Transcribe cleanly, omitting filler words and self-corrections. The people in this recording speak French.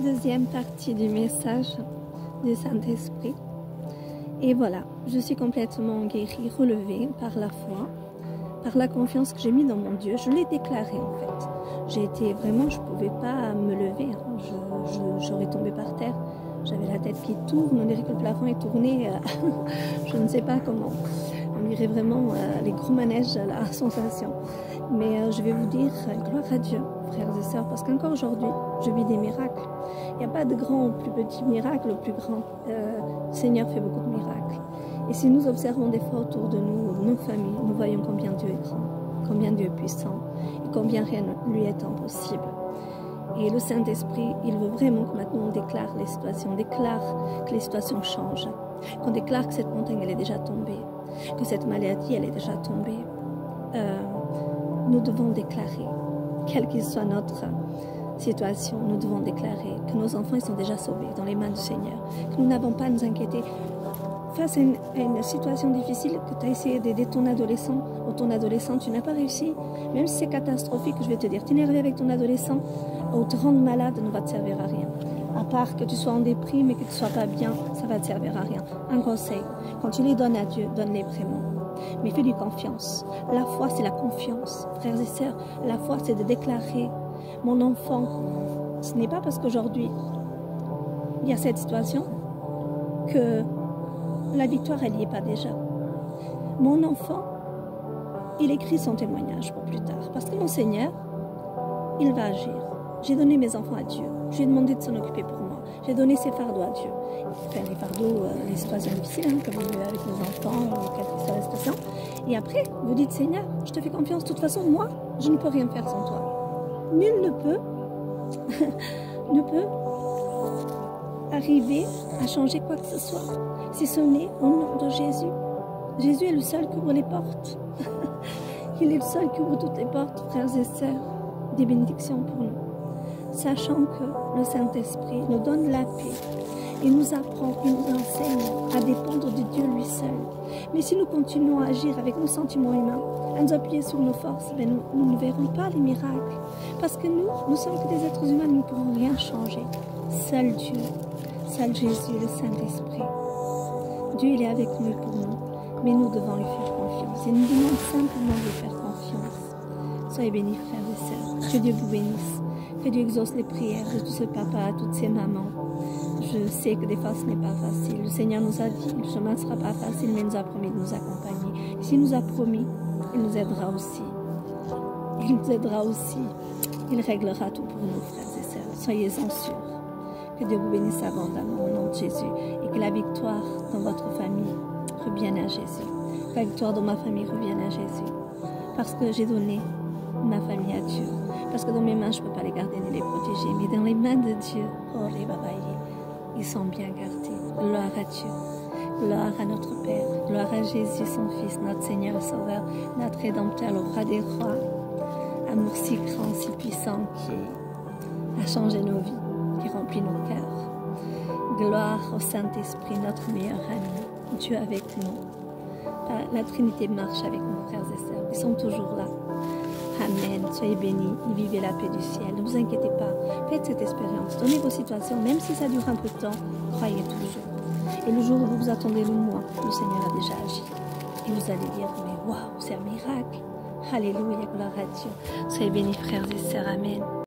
deuxième partie du message du Saint-Esprit. Et voilà, je suis complètement guérie, relevée par la foi, par la confiance que j'ai mise dans mon Dieu. Je l'ai déclaré en fait. J'ai été vraiment, je ne pouvais pas me lever, j'aurais tombé par terre. J'avais la tête qui tourne, on dirait que le plafond est tourné, je ne sais pas comment. On dirait vraiment les gros manèges à la sensation. Mais je vais vous dire, gloire à Dieu, frères et sœurs, parce qu'encore aujourd'hui, je vis des miracles. Il n'y a pas de grand ou plus petit miracle, le plus grand. Le Seigneur fait beaucoup de miracles. Et si nous observons des fois autour de nous, nos familles, nous voyons combien Dieu est grand, combien Dieu est puissant, et combien rien ne lui est impossible. Et le Saint-Esprit, il veut vraiment que maintenant on déclare les situations, on déclare que les situations changent, qu'on déclare que cette montagne, elle est déjà tombée, que cette maladie, elle est déjà tombée. Nous devons déclarer, quelle qu'il soit notre situation, nous devons déclarer que nos enfants ils sont déjà sauvés dans les mains du Seigneur, que nous n'avons pas à nous inquiéter. Face à une situation difficile que tu as essayé d'aider ton adolescent ou ton adolescente, tu n'as pas réussi, même si c'est catastrophique, je vais te dire, t'énerver avec ton adolescent ou te rendre malade ne va te servir à rien. À part que tu sois en déprime et que tu ne sois pas bien, ça va te servir à rien. Un conseil, quand tu les donnes à Dieu, donne-les vraiment. Mais fais-lui confiance. La foi, c'est la confiance. Frères et sœurs, la foi, c'est de déclarer, mon enfant, ce n'est pas parce qu'aujourd'hui, il y a cette situation que la victoire, elle n'y est pas déjà. Mon enfant, il écrit son témoignage pour plus tard. Parce que mon Seigneur, il va agir. J'ai donné mes enfants à Dieu. Je lui ai demandé de s'en occuper pour moi. J'ai donné ses fardeaux à Dieu. Enfin, les fardeaux, les situations difficiles, comme avec nos enfants, ou quelle que soit la situation. Et après, vous dites, Seigneur, je te fais confiance. De toute façon, moi, je ne peux rien faire sans toi. Nul ne peut, ne peut arriver à changer quoi que ce soit, si ce n'est au nom de Jésus. Jésus est le seul qui ouvre les portes. Il est le seul qui ouvre toutes les portes, frères et sœurs, des bénédictions pour nous. Sachant que le Saint-Esprit nous donne la paix. Il nous apprend, il nous enseigne à dépendre de Dieu lui seul. Mais si nous continuons à agir avec nos sentiments humains, à nous appuyer sur nos forces, ben nous ne verrons pas les miracles. Parce que nous sommes que des êtres humains, nous ne pourrons rien changer. Seul Dieu, seul Jésus, le Saint-Esprit. Dieu, il est avec nous et pour nous. Mais nous devons lui faire confiance. Et nous demandons simplement de lui faire confiance. Soyez bénis, frères et sœurs. Que Dieu vous bénisse. Que Dieu exauce les prières de tous ces papas, de toutes ces mamans. Je sais que des fois ce n'est pas facile. Le Seigneur nous a dit, le chemin ne sera pas facile, mais il nous a promis de nous accompagner. Et s'il nous a promis, il nous aidera aussi. Il nous aidera aussi. Il réglera tout pour nous, frères et sœurs. Soyez-en sûrs. Que Dieu vous bénisse abondamment au nom de Jésus. Et que la victoire dans votre famille revienne à Jésus. Que la victoire dans ma famille revienne à Jésus. Parce que j'ai donné ma famille à Dieu. Parce que dans mes mains, je ne peux pas les garder ni les protéger. Mais dans les mains de Dieu, oh les babaïs, ils sont bien gardés. Gloire à Dieu. Gloire à notre Père. Gloire à Jésus, son Fils, notre Seigneur et Sauveur, notre Rédempteur, le Roi des Rois. Amour si grand, si puissant qui a changé nos vies, qui remplit nos cœurs. Gloire au Saint-Esprit, notre meilleur ami. Dieu avec nous. La Trinité marche avec nos frères et sœurs. Ils sont toujours là. Amen. Soyez bénis et vivez la paix du ciel. Ne vous inquiétez pas. Faites cette expérience. Donnez vos situations, même si ça dure un peu de temps. Croyez toujours. Et le jour où vous vous attendez le moins, le Seigneur a déjà agi. Et vous allez dire, mais waouh, c'est un miracle. Alléluia, gloire à Dieu. Soyez bénis, frères et sœurs. Amen.